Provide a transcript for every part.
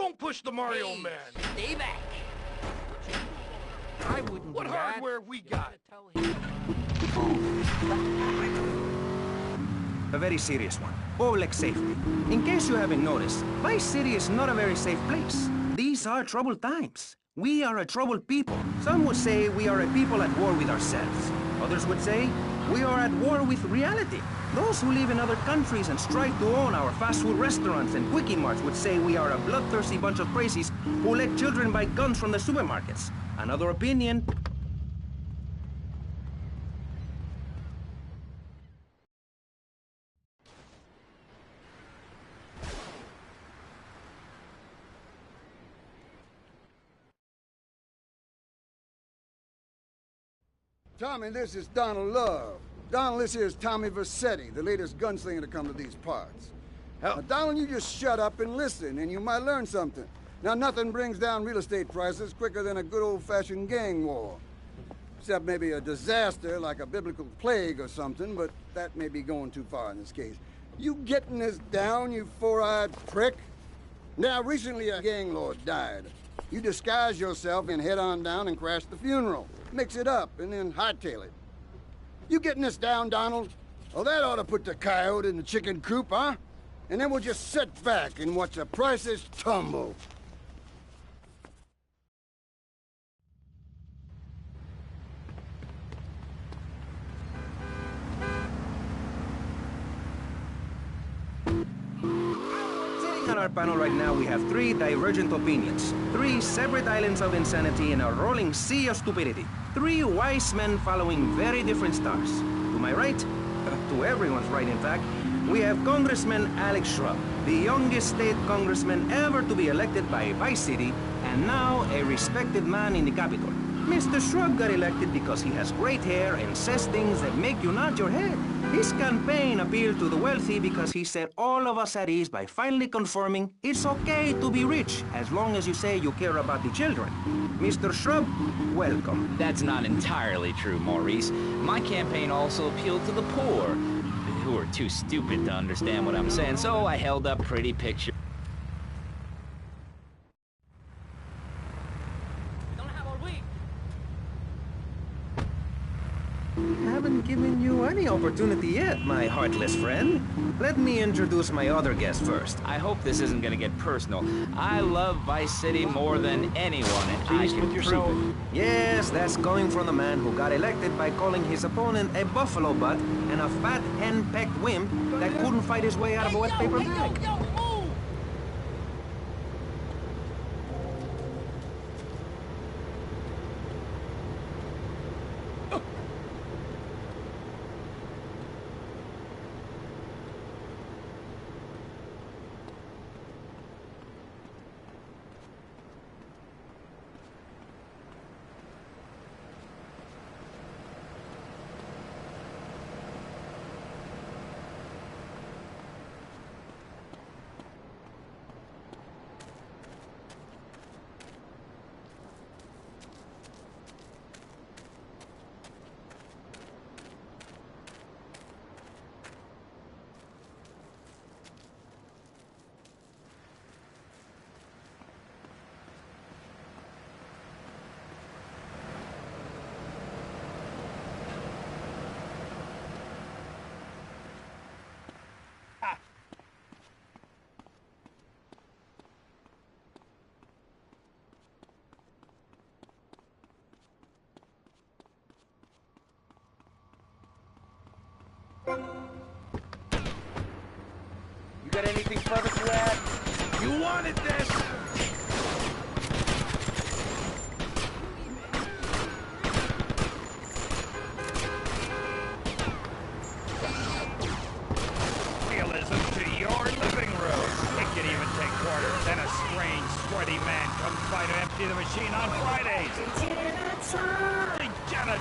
Don't push the Mario Man! Stay back! I wouldn't What do that. hardware we got? A very serious one. Public safety. In case you haven't noticed, Vice City is not a very safe place. These are troubled times. We are a troubled people. Some would say we are a people at war with ourselves. Others would say we are at war with reality. Those who live in other countries and strive to own our fast food restaurants and quickie marts would say we are a bloodthirsty bunch of crazies who let children buy guns from the supermarkets. Another opinion. Tommy, this is Donald Love. Donald, this here is Tommy Vercetti, the latest gunslinger to come to these parts. Now, Donald, you just shut up and listen, and you might learn something. Now, nothing brings down real estate prices quicker than a good old-fashioned gang war. Except maybe a disaster like a biblical plague or something, but that may be going too far in this case. You getting this down, you four-eyed prick? Now, recently a gang lord died. You disguise yourself and head on down and crash the funeral. Mix it up, and then hightail it. You getting this down, Donald? Well, that ought to put the coyote in the chicken coop, huh? And then we'll just sit back and watch the prices tumble. On our panel right now, we have three divergent opinions, three separate islands of insanity in a rolling sea of stupidity, three wise men following very different stars. To my right, to everyone's right in fact, we have Congressman Alex Shrub, the youngest state congressman ever to be elected by Vice City, and now a respected man in the Capitol. Mr. Shrub got elected because he has great hair and says things that make you nod your head. His campaign appealed to the wealthy because he set all of us at ease by finally confirming it's okay to be rich as long as you say you care about the children. Mr. Shrub, welcome. That's not entirely true, Maurice. My campaign also appealed to the poor, who are too stupid to understand what I'm saying, so I held up pretty pictures. Haven't given you any opportunity yet, my heartless friend. Let me introduce my other guest first. I hope this isn't gonna get personal. I love Vice City more than anyone, and I can prove it. Yes, that's coming from the man who got elected by calling his opponent a buffalo butt and a fat hen-pecked wimp that couldn't fight his way out of a wet paper bag. You got anything further to add? You wanted this! Realism to your living room. It can even take quarters. Then a strange, sweaty man comes by to empty the machine on Fridays. Get it!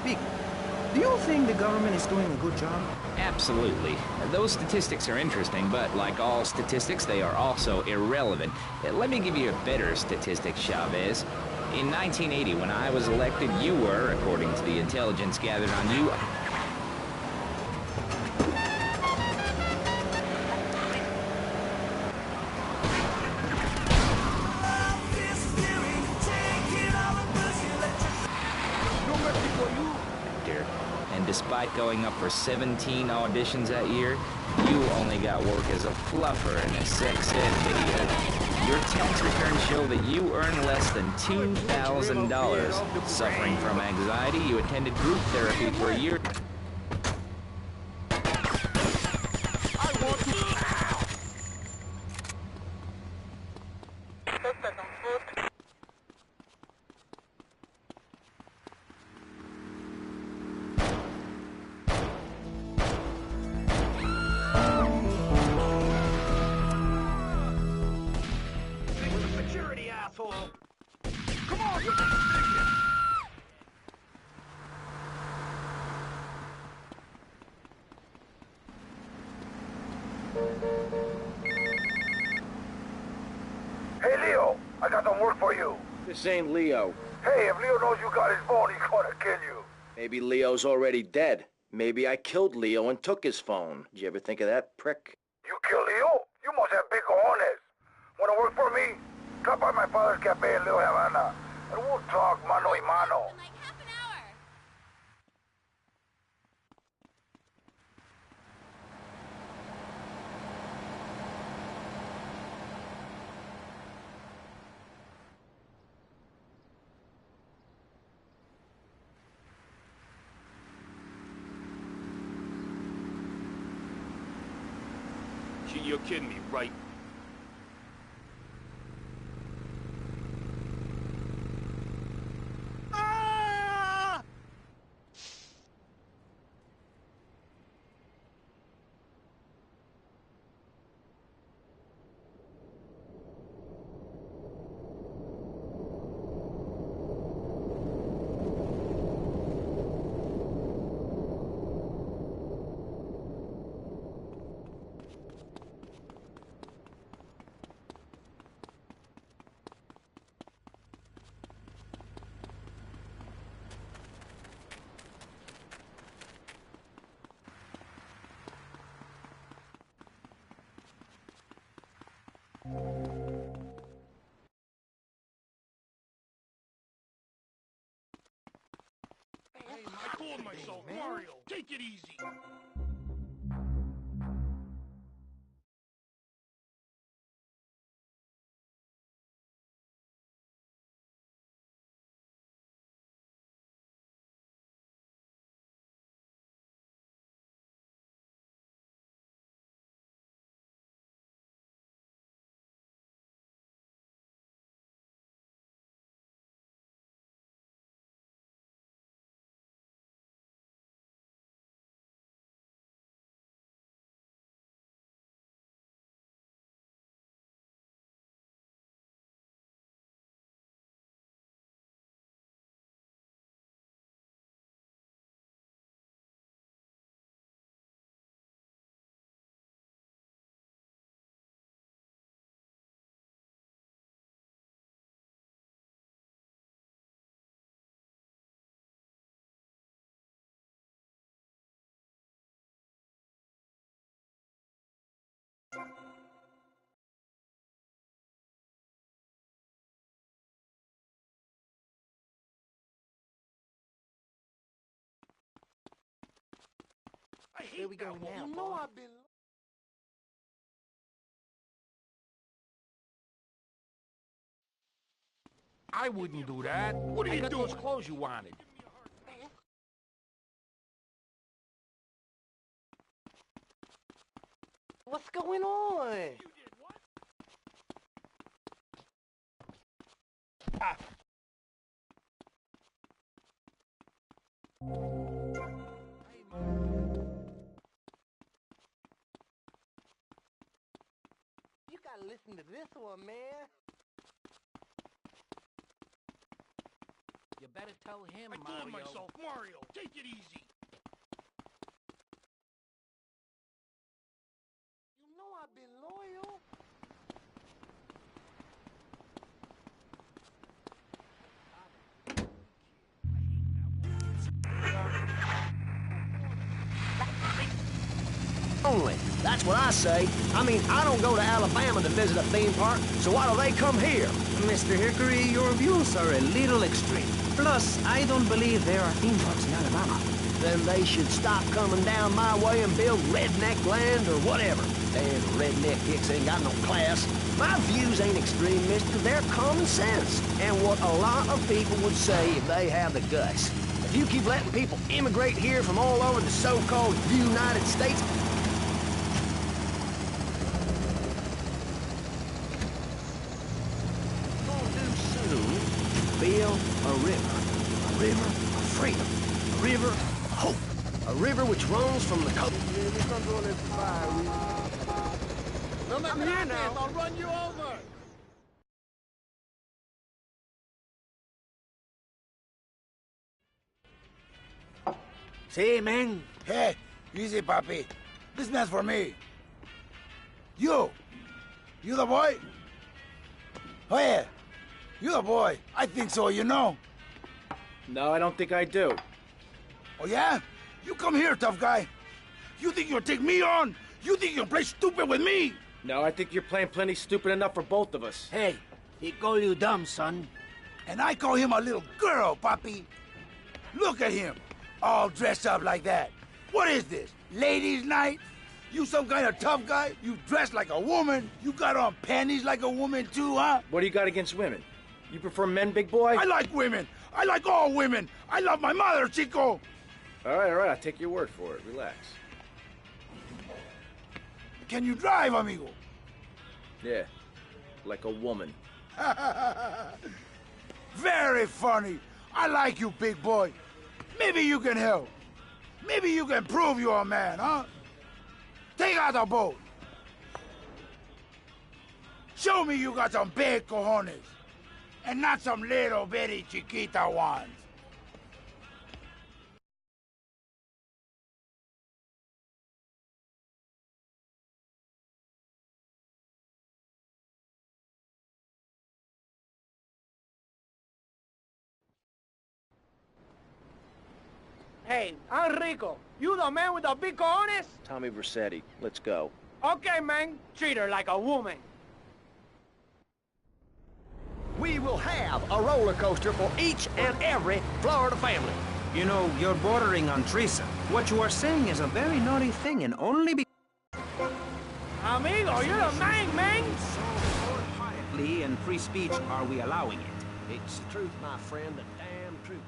Vic, do you think the government is doing a good job? Absolutely. Those statistics are interesting, but like all statistics, they are also irrelevant. Let me give you a better statistic, Chavez. In 1980, when I was elected, you were, according to the intelligence gathered on you... And despite going up for 17 auditions that year, you only got work as a fluffer in a sex ed video. Your tax returns show that you earn less than $2,000. Suffering from anxiety, you attended group therapy for a year. Come on, you decision! Hey, Leo, I got some work for you. This ain't Leo. Hey, if Leo knows you got his phone, he's gonna kill you. Maybe Leo's already dead. Maybe I killed Leo and took his phone. Did you ever think of that, prick? You kill Leo? You must have big cojones. Wanna work for me? Drop by my father's cafe in Little Havana, and we'll talk mano y mano. In like half an hour. You're kidding me, right? Hey, I told myself, Mario, take it easy. I hate Where we going that now, one. boy? I've been... I wouldn't do that. What are I you got doing? those clothes you wanted. What's going on? You did what? Ah. You gotta listen to this one, man. You better tell him, I Mario. told myself, Mario, take it easy. only. That's what I say. I mean, I don't go to Alabama to visit a theme park, so why do they come here? Mr. Hickory, your views are a little extreme. Plus, I don't believe there are theme parks in Alabama. Then they should stop coming down my way and build redneck land or whatever. Damn redneck hicks ain't got no class. My views ain't extreme, mister. They're common sense. And what a lot of people would say if they have the guts. If you keep letting people immigrate here from all over the so-called United States... Gonna do soon, build a river. A river of freedom. A river of hope. A river which runs from the coast... No, I'm here now. I'll run you over. See, man? Hey, easy, papi. This man's for me. You the boy? Oh, yeah. You the boy. I think so, you know. No, I don't think I do. Oh, yeah? You come here, tough guy. You think you'll take me on? You think you'll play stupid with me? No, I think you're playing plenty stupid enough for both of us. Hey, he call you dumb, son. And I call him a little girl, papi. Look at him, all dressed up like that. What is this, ladies' night? You some kind of tough guy? You dress like a woman? You got on panties like a woman too, huh? What do you got against women? You prefer men, big boy? I like women. I like all women. I love my mother, Chico. All right, I'll take your word for it. Relax. Can you drive, amigo? Yeah, like a woman. Very funny. I like you, big boy. Maybe you can help. Maybe you can prove you're a man, huh? Take out the boat. Show me you got some big cojones. And not some little bitty chiquita ones. Hey, Enrico, you the man with the big cojones? Tommy Vercetti, let's go. Okay, man. Treat her like a woman. We will have a roller coaster for each and every Florida family. You know, you're bordering on treason. What you are saying is a very naughty thing, and only because... Amigo, you're the man. quietly and free speech are we allowing it. It's the truth, my friend, the damn truth.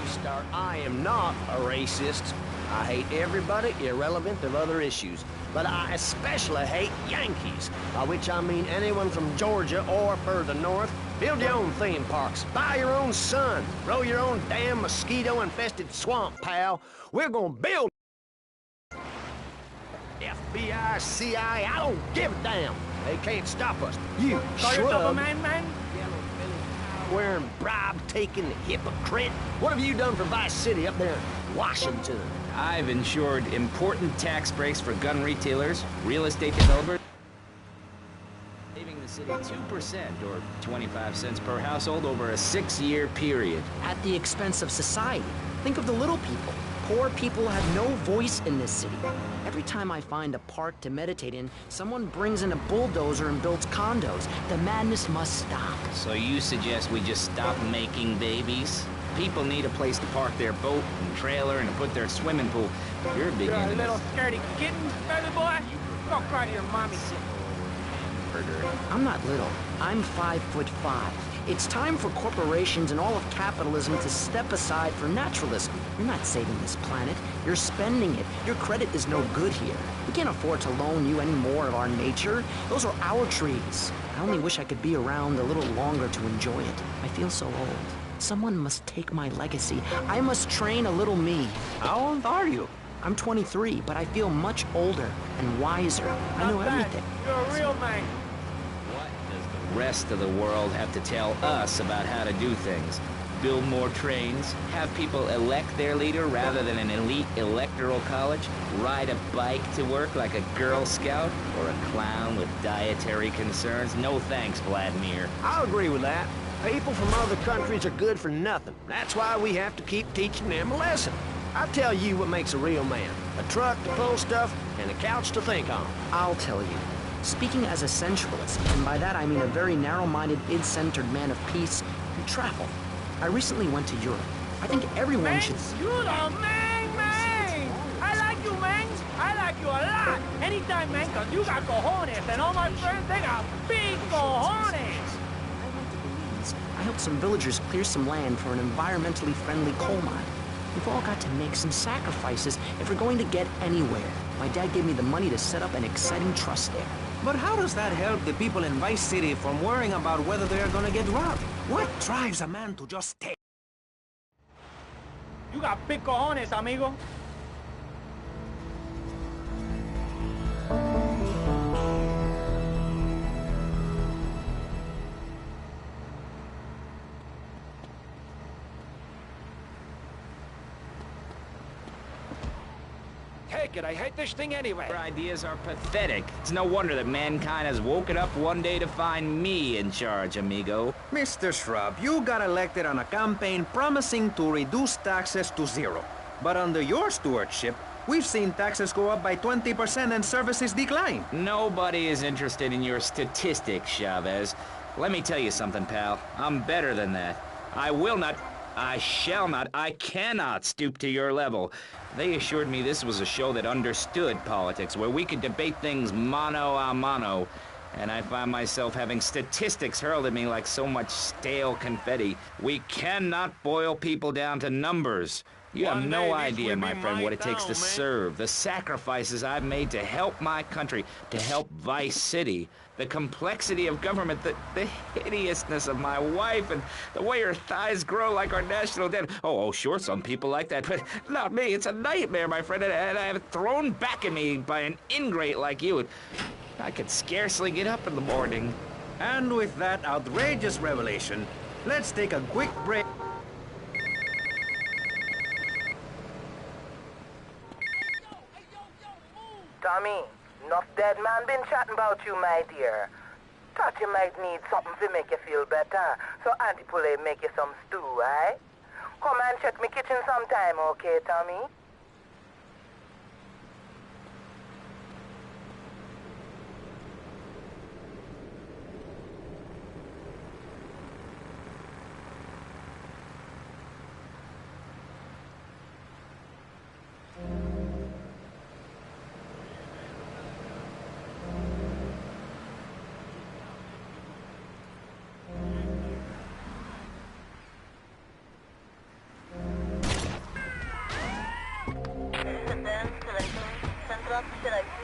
You start, I am not a racist. I hate everybody, irrelevant of other issues. But I especially hate Yankees, by which I mean anyone from Georgia or further north. Build your own theme parks, buy your own sun, grow your own damn mosquito-infested swamp, pal. We're gonna build... FBI, CIA, I don't give a damn. They can't stop us. You Call yourself a shrub, man? wearing, bribe-taking hypocrite. What have you done for Vice City up there in Washington? I've ensured important tax breaks for gun retailers, real estate developers, saving the city 2% or 25 cents per household over a 6-year period. At the expense of society. Think of the little people. Poor people have no voice in this city. Every time I find a park to meditate in, someone brings in a bulldozer and builds condos. The madness must stop. So you suggest we just stop making babies? People need a place to park their boat and trailer and to put their swimming pool. You're big You're a into little this. scaredy kitten, baby boy. Go cry to your mommy. I'm not little. I'm 5'5". It's time for corporations and all of capitalism to step aside for naturalism. You're not saving this planet. You're spending it. Your credit is no good here. We can't afford to loan you any more of our nature. Those are our trees. I only wish I could be around a little longer to enjoy it. I feel so old. Someone must take my legacy. I must train a little me. How old are you? I'm 23, but I feel much older and wiser. I know Not bad. everything. You're a real man. What does the rest of the world have to tell us about how to do things? Build more trains, have people elect their leader rather than an elite electoral college, ride a bike to work like a Girl Scout, or a clown with dietary concerns? No thanks, Vladimir. I'll agree with that. People from other countries are good for nothing. That's why we have to keep teaching them a lesson. I'll tell you what makes a real man. a truck to pull stuff, and a couch to think on. I'll tell you. Speaking as a centralist, and by that I mean a very narrow-minded, id-centered man of peace and travel, I recently went to Europe. I think everyone should... You the man, man! I like you, man! I like you a lot! Anytime, man, cause you got cojones, and all my friends, they got big cojones! I went to Belize. I helped some villagers clear some land for an environmentally friendly coal mine. We've all got to make some sacrifices if we're going to get anywhere. My dad gave me the money to set up an exciting trust there. But how does that help the people in Vice City from worrying about whether they are gonna get robbed? What drives a man to just take? You got big cojones, amigo. Take it, I hate this thing anyway. Your ideas are pathetic. It's no wonder that mankind has woken up one day to find me in charge, amigo. Mr. Shrub, you got elected on a campaign promising to reduce taxes to zero. But under your stewardship, we've seen taxes go up by 20% and services decline. Nobody is interested in your statistics, Chavez. Let me tell you something, pal. I'm better than that. I will not, I shall not, I cannot stoop to your level. They assured me this was a show that understood politics, where we could debate things mano a mano. And I find myself having statistics hurled at me like so much stale confetti. We cannot boil people down to numbers. You have no idea, my friend, what it takes to serve, the sacrifices I've made to help my country, to help Vice City, the complexity of government, the hideousness of my wife, and the way her thighs grow like our national debt. Oh, sure, some people like that, but not me. It's a nightmare, my friend, and I have it thrown back at me by an ingrate like you. I could scarcely get up in the morning. And with that outrageous revelation, let's take a quick break. Tommy, enough dead man been chatting about you, my dear. Thought you might need something to make you feel better, so Auntie Poulet make you some stew, eh? Come and check me kitchen sometime, okay, Tommy?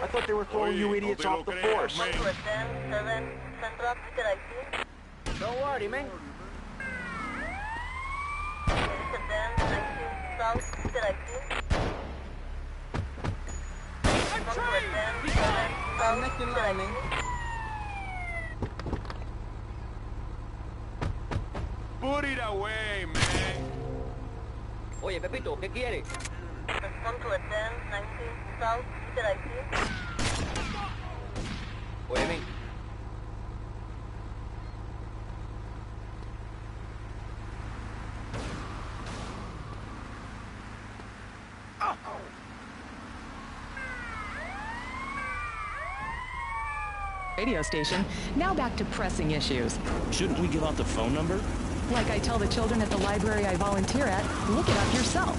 I thought they were throwing you idiots off the force. Don't worry, man. I'm making lining. Put it away, man. Oye, Pepito, ¿qué quieres? Oye, ven. Radio station. Now back to pressing issues. Shouldn't we give out the phone number? Like I tell the children at the library I volunteer at, look it up yourself.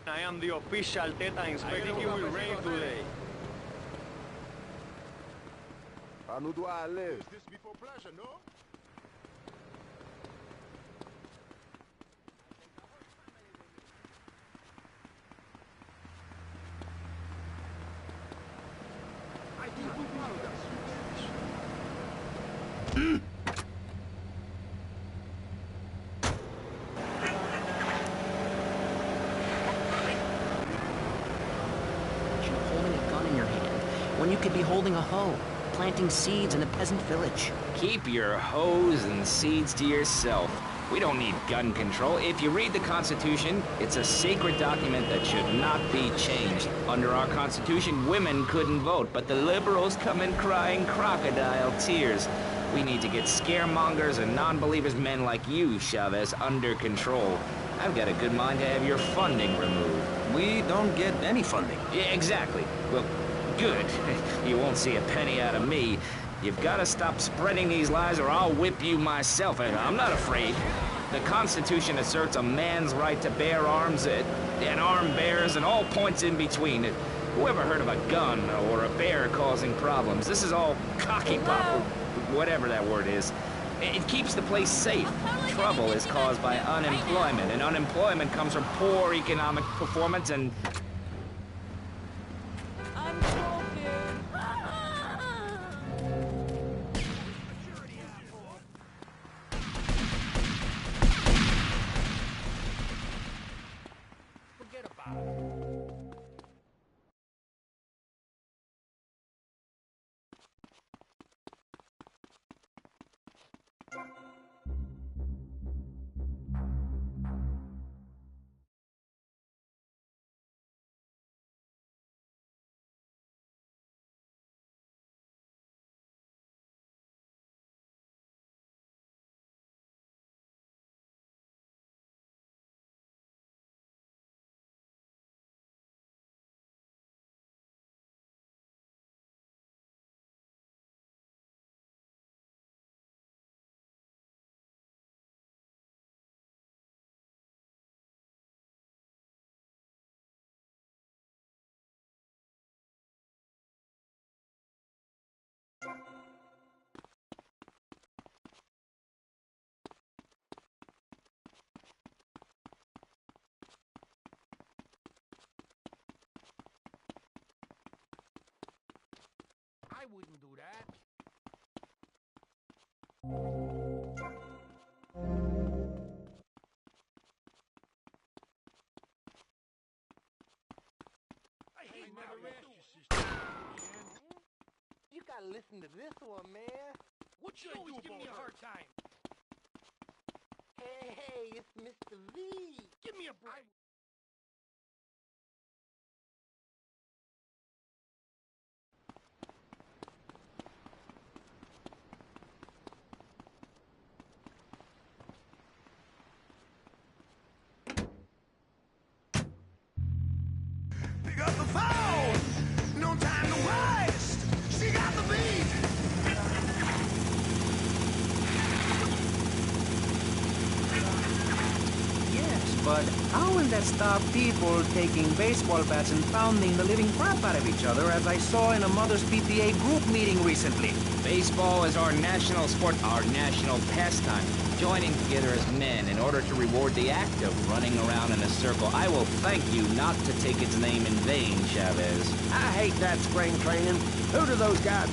I am the official Theta inspector. I think it will rain today. How do I live? This before pleasure, no? When you could be holding a hoe, planting seeds in a peasant village. Keep your hoes and seeds to yourself. We don't need gun control. If you read the Constitution, it's a sacred document that should not be changed. Under our Constitution, women couldn't vote, but the liberals come in crying crocodile tears. We need to get scaremongers and non-believers, men like you, Chavez, under control. I've got a good mind to have your funding removed. We don't get any funding. Yeah, exactly. Well, good. You won't see a penny out of me. You've got to stop spreading these lies or I'll whip you myself, and I'm not afraid. The Constitution asserts a man's right to bear arms and arm bearers and all points in between. Who ever heard of a gun or a bear causing problems? This is all cocky pop, whatever that word is. It keeps the place safe. Trouble is caused by unemployment, and unemployment comes from poor economic performance and... I'm joking. Forget about it. I wouldn't do that. I hate never asked your sister. You gotta listen to this one, man. What you always give me a hard time? Hey, it's Mr. V. Give me a break. Pick up the phone! No time to waste! She got the beat! Yes, but how will that stop people taking baseball bats and pounding the living crap out of each other, as I saw in a Mother's PTA group meeting recently? Baseball is our national sport, our national pastime. Joining together as men in order to reward the act of running around in a circle. I will thank you not to take its name in vain, Chavez. I hate that spring training. Who do those guys...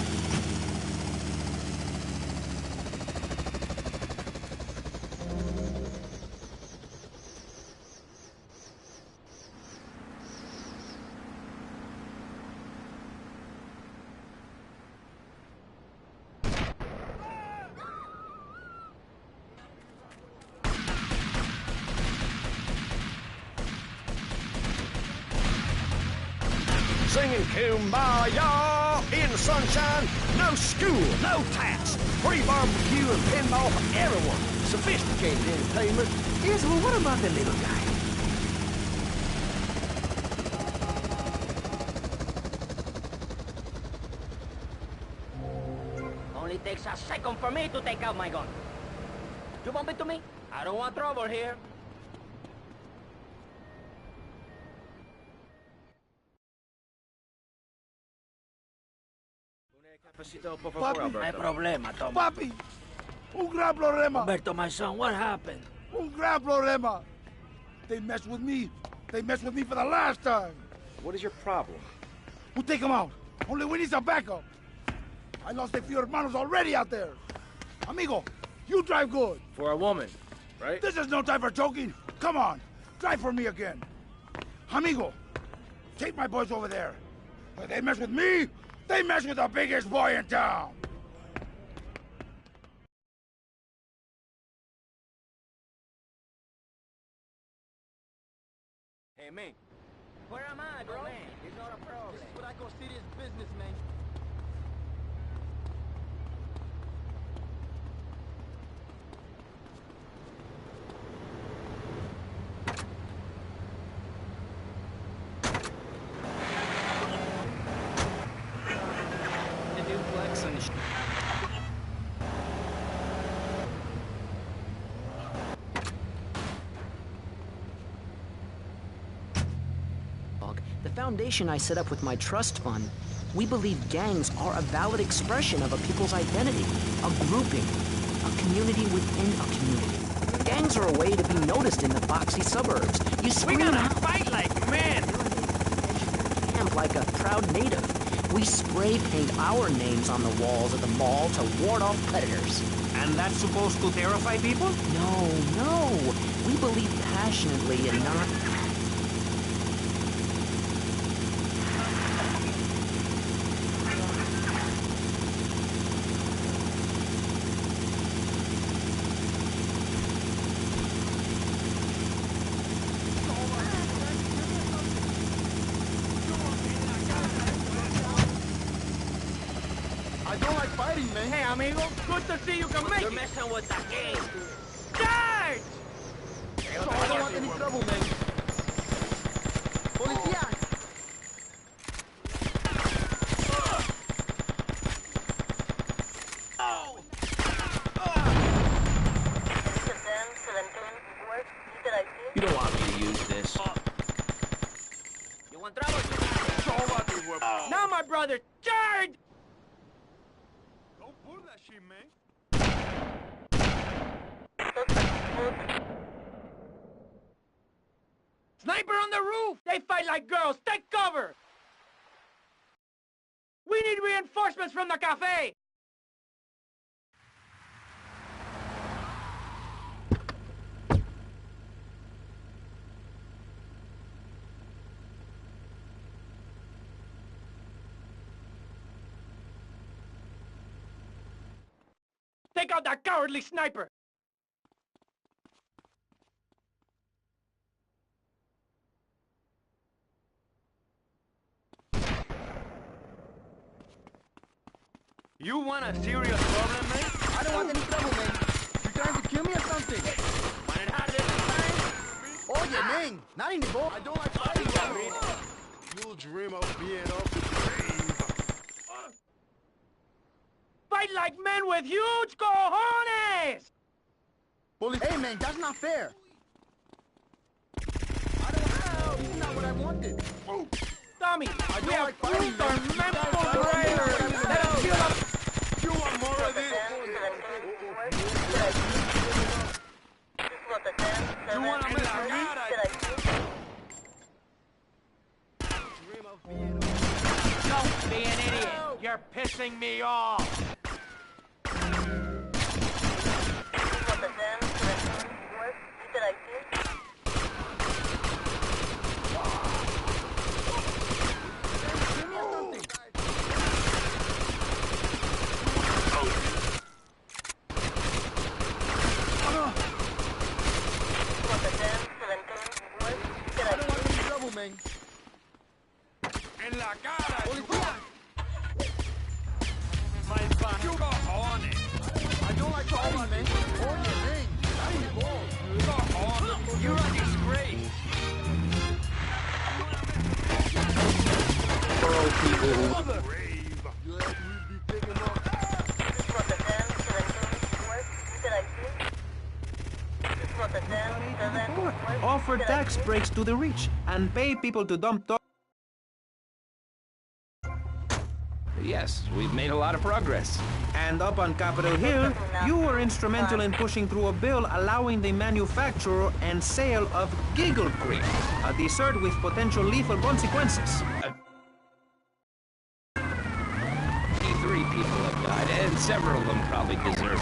Singing Kumbaya in the sunshine, no school, no tax, free barbecue and pinball for everyone, sophisticated entertainment. Yes, well, what about the little guy? Only takes a second for me to take out my gun. You bump into me? I don't want trouble here. Papi, No hay problema, Tom. Papi! Un gran problema! Humberto, my son, what happened? Un gran problema! They messed with me. They messed with me for the last time. What is your problem? We'll take them out. Only we need some backup. I lost a few hermanos already out there. Amigo, you drive good. For a woman, right? This is no time for joking. Come on, drive for me again. Amigo, take my boys over there. If they mess with me, they mess with the biggest boy in town. Hey, man. Where am I, bro? Man, it's not a problem. This is what I call serious business, man. The duplex and the foundation I set up with my trust fund, we believe gangs are a valid expression of a people's identity, a grouping, a community within a community. Gangs are a way to be noticed in the boxy suburbs. You scream We gotta out fight like men! camp like a proud native. We spray paint our names on the walls of the mall to ward off predators. And that's supposed to terrify people? No, no. We believe passionately and not... I don't like fighting, man. Hey, amigo, good to see you can make You're it. messing with the gang. Charge! So I don't want any trouble, man. Policía! You don't want me to use this. You want trouble? Now, my brother, charge! Don't pull that shit, man. Sniper on the roof! They fight like girls! Take cover! We need reinforcements from the cafe! Take out that cowardly sniper! You want a serious problem, man? I don't want any trouble, man. You trying to kill me or something? Want it hard this time? Oh, yeah, man. Not anymore. I don't like fighting, man. You'll dream of being off the grave. Fight like men with huge cojones! Hey, man, that's not fair. I don't know. This is not what I wanted. Tommy, I we don't have like fighting, fruit man. tormented raiders that have killed us. You want more of this? You want to mess with me? Don't be an idiot. You're pissing me off. I don't want any trouble, man. En la cara, Policía! my fuck. You cojones. I don't like fighting, man. Oh, yeah, man. Not anymore. Cojones. You're a disgrace. Grave. You asked me to be picking up. Offer tax breaks to the rich and pay people to dump Yes, we've made a lot of progress. And up on Capitol Hill, you were instrumental in pushing through a bill allowing the manufacture and sale of Giggle Cream, a dessert with potential lethal consequences. 3 people have died, and several of them probably deserve it.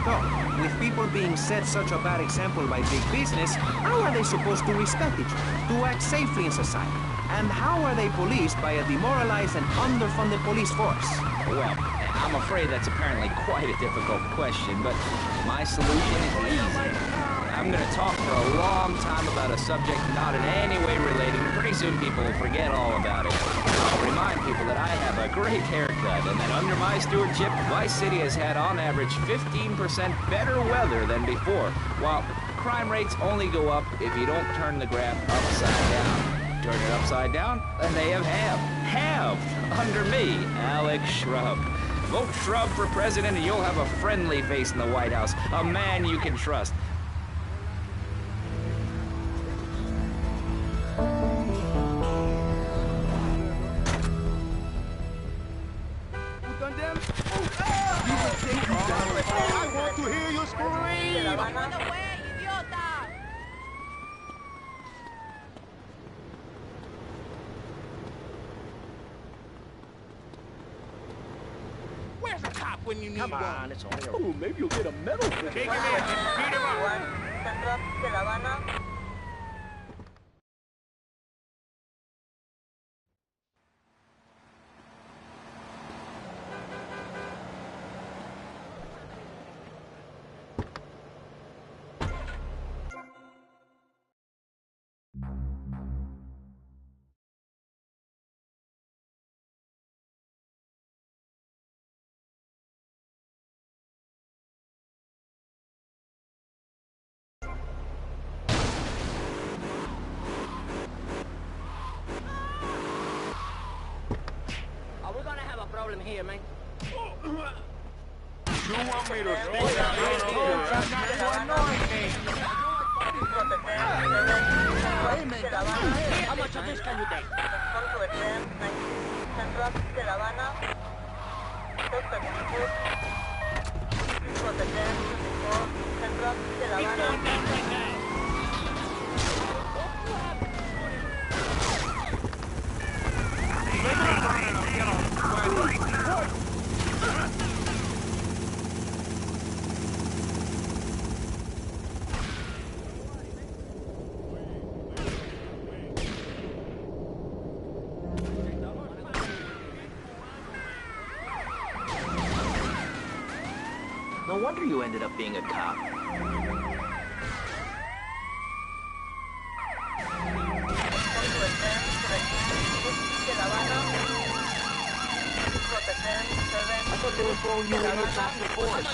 So, with people being set such a bad example by big business, how are they supposed to respect each other, to act safely in society? And how are they policed by a demoralized and underfunded police force? Well, I'm afraid that's apparently quite a difficult question, but my solution is easy. I'm gonna talk for a long time about a subject not in any way related, and pretty soon people will forget all about it. I'll remind people that I have a great haircut, and that under my stewardship, Vice City has had on average 15% better weather than before, while crime rates only go up if you don't turn the graph upside down. Turn it upside down, and they have halved under me, Alex Shrub. Vote Shrub for president and you'll have a friendly face in the White House, a man you can trust. I want to hear you scream! Where's a cop when you need Come one? on, it's only a... Oh, maybe you'll get a medal for that. Take him in and beat him up. Are we gonna have a problem here, man? You want me to stay down here? How much of this can you take? No wonder you ended up being a cop. I thought they were throwing you in the top of the force.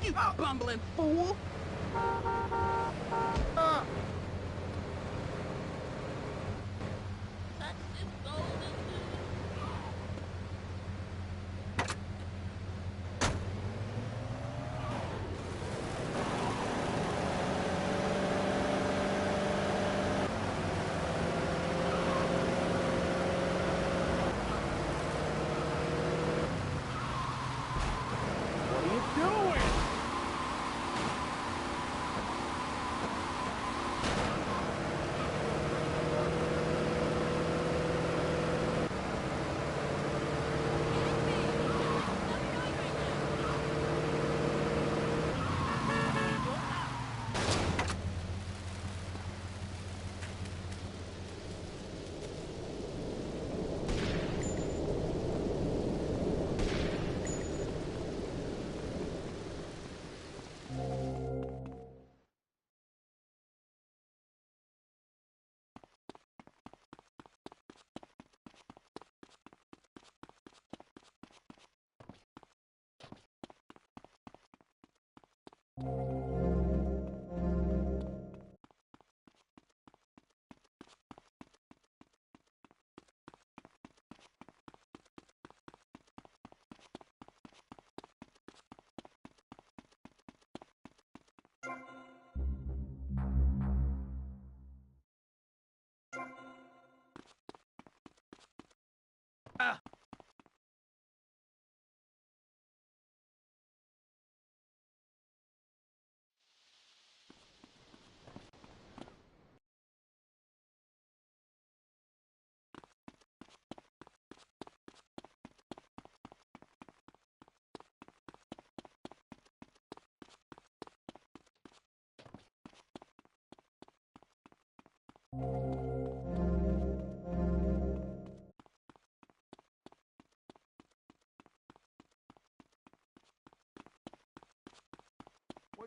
You bumbling fool! What are you doing?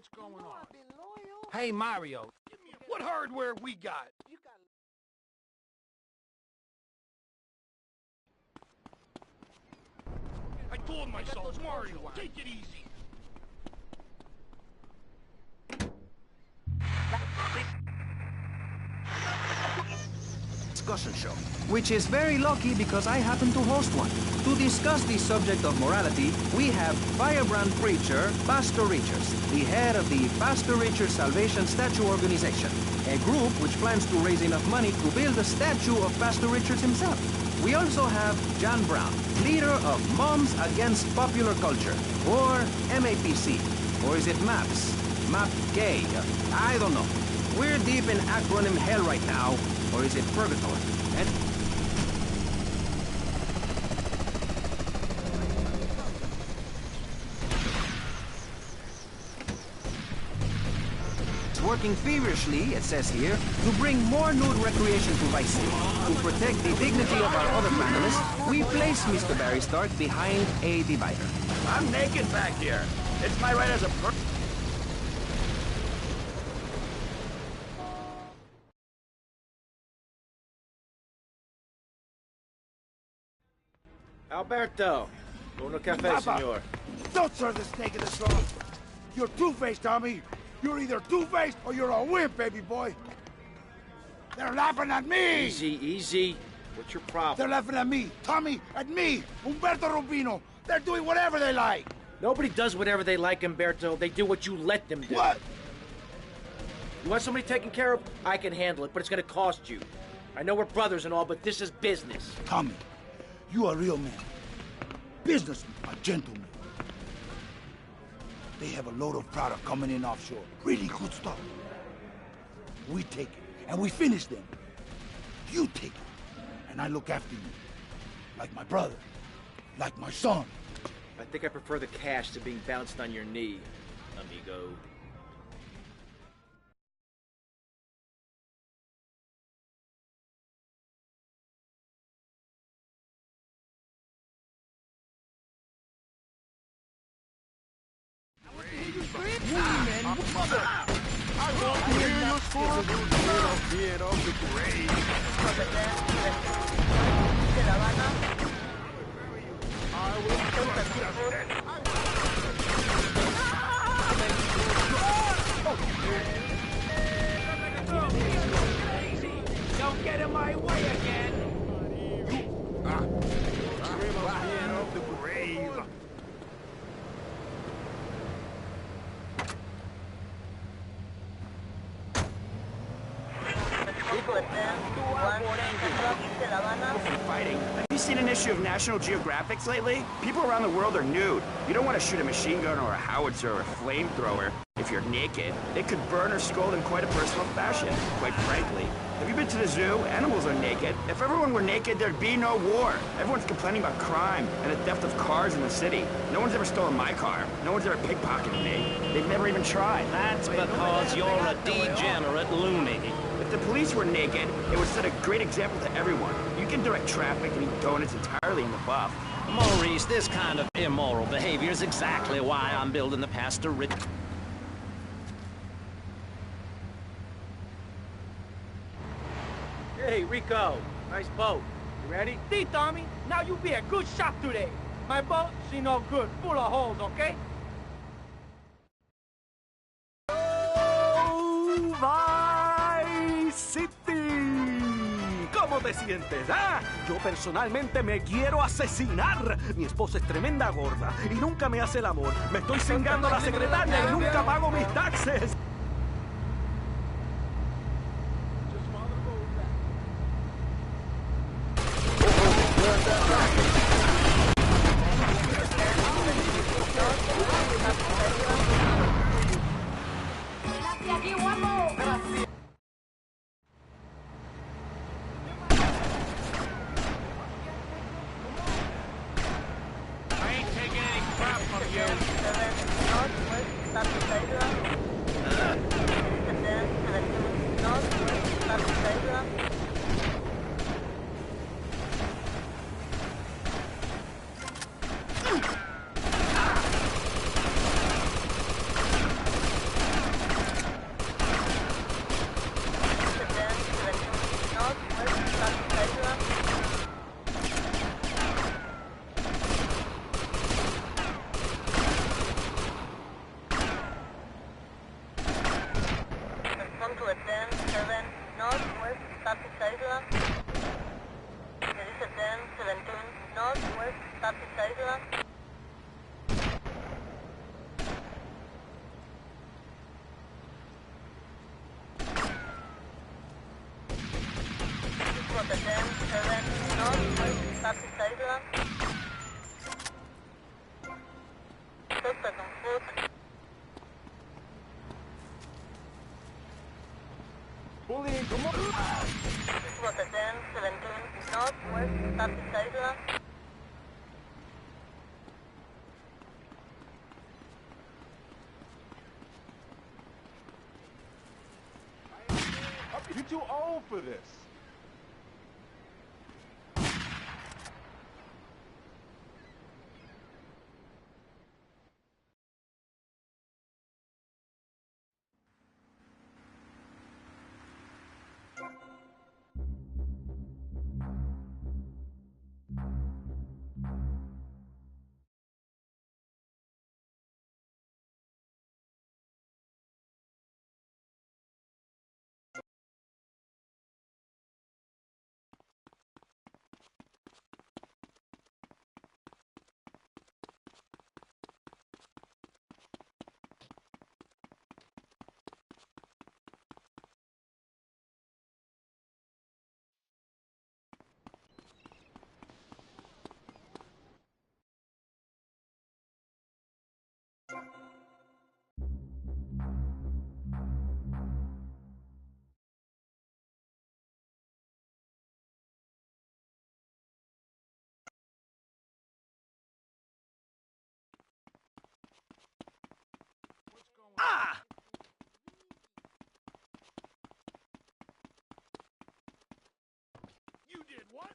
What's going on? Hey, Mario, what hardware we got? I told myself, Mario, take it easy. Discussion show, which is very lucky because I happen to host one. To discuss the subject of morality, we have firebrand preacher Pastor Richards, the head of the Pastor Richards Salvation Statue Organization, a group which plans to raise enough money to build a statue of Pastor Richards himself. We also have John Brown, leader of Moms Against Popular Culture, or MAPC, or is it MAPS? MAP Gay? I don't know. We're deep in acronym hell right now, or is it purgatory? And working feverishly, it says here, to bring more nude recreation to Vice City. To protect the dignity of our other panelists, we place Mr. Barry Stark behind a divider. I'm naked back here. It's my right as a Alberto, uno café, Papa, senor. don't serve the steak in the sauce. You're two-faced, Tommy. You're either two-faced or you're a wimp, baby boy. They're laughing at me. Easy, easy. What's your problem? They're laughing at me, Tommy, at me, Umberto Rubino. They're doing whatever they like. Nobody does whatever they like, Umberto. They do what you let them do. What? You want somebody taken care of? I can handle it, but it's gonna cost you. I know we're brothers and all, but this is business. Tommy, you a real man. Businessman, a gentleman. They have a load of product coming in offshore. Really good stuff. We take it, and we finish them. You take it, and I look after you. Like my brother. Like my son. I think I prefer the cash to being bounced on your knee, amigo. Don't get in my way again! Of the grave. fighting. Have you seen an issue of National Geographic lately? People around the world are nude. You don't want to shoot a machine gun or a howitzer or a flamethrower if you're naked. It could burn or scald in quite a personal fashion, quite frankly. Have you been to the zoo? Animals are naked. If everyone were naked, there'd be no war. Everyone's complaining about crime and the theft of cars in the city. No one's ever stolen my car. No one's ever pickpocketed me. They've never even tried. That's because you're a degenerate loony. If the police were naked, it would set a great example to everyone. You can direct traffic and eat donuts entirely in the buff. Maurice, this kind of immoral behavior is exactly why I'm building the Pastor Rich. Hey, Rico. Nice boat. You ready? See, Tommy, now you be a good shot today. My boat, she no good, full of holes, okay? Vice City. ¿Cómo te sientes? Ah, yo personalmente me quiero asesinar. Mi esposa es tremenda gorda y nunca me hace el amor. Me estoy cingando a la secretaria y nunca pago mis taxes. Tapis Island. There is a 1017 northwest Tapis Island. This was a 10-7 northwest Tapis Island. Suspect on foot. Bullying, come on! This was a 10-17 northwest Tapis Island. You're too old for this. Ah! You did what?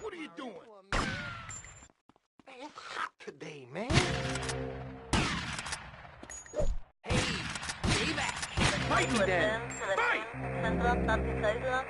What are you doing? Man, I'm hot today, man. Hey, payback! Fight me then! Fight! Central Tapis Island.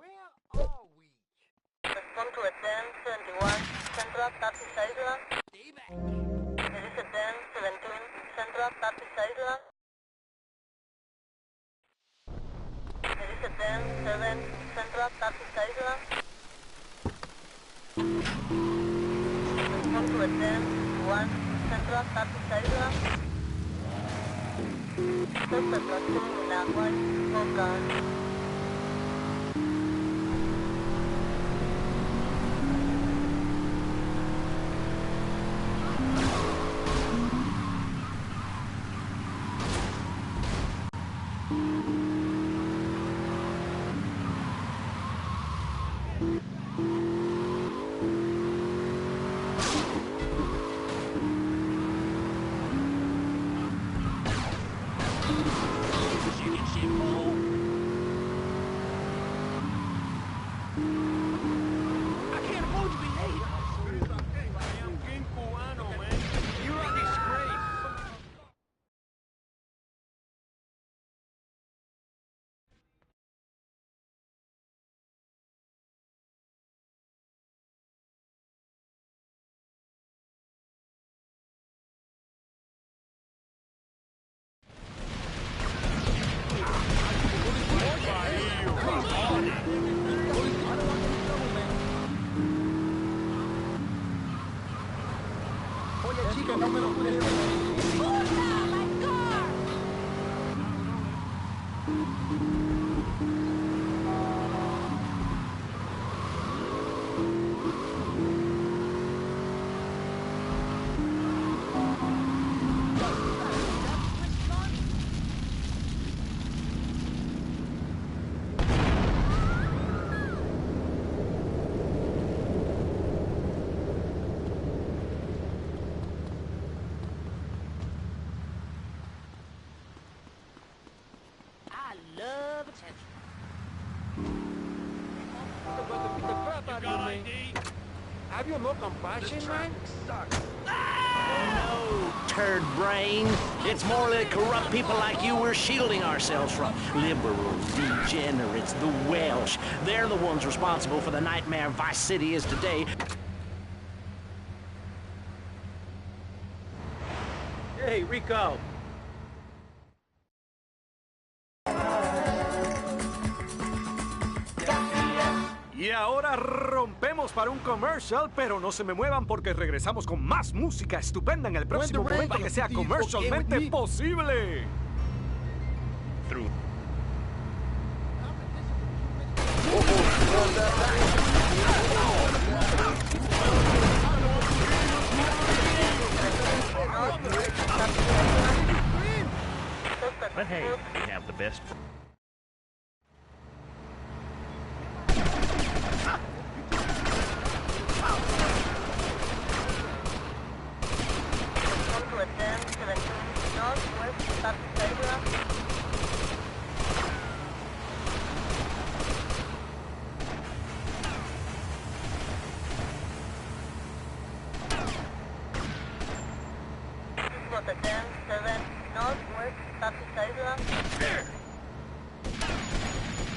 Where are we? Respond to a 1071 Central Tapis Island. There is a 1017 Central Tapis Island. There is a 10-7 Central Tapis Island. Respond to a 10-1 Central Tapis Island. Suspect was seen in a white smoke gun. chica, no me lo puedes decir. ¡Puta, my car! love you, man. Have you no compassion, man? No, turd brain. It's more the corrupt people like you we're shielding ourselves from. Liberals, degenerates, the Welsh. They're the ones responsible for the nightmare Vice City is today. Hey, Rico. Y ahora rompemos para un commercial, pero no se me muevan porque regresamos con más música estupenda en el próximo momento que sea comercialmente posible. But hey, we have the best. Come to a 10-17 northwest, start to stabilize. This is what the 10-7 northwest, start to stabilize.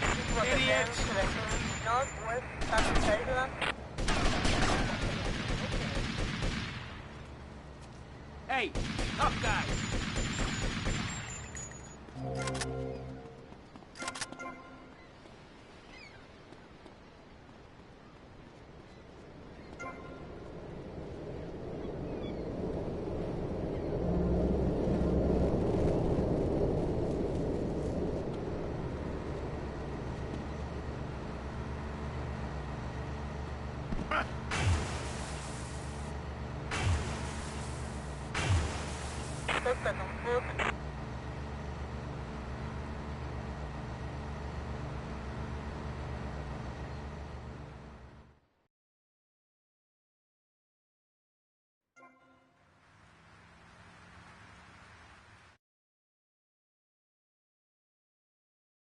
This is what the 10-17 northwest, start to stabilize. Hey, tough guy. Suspect on foot.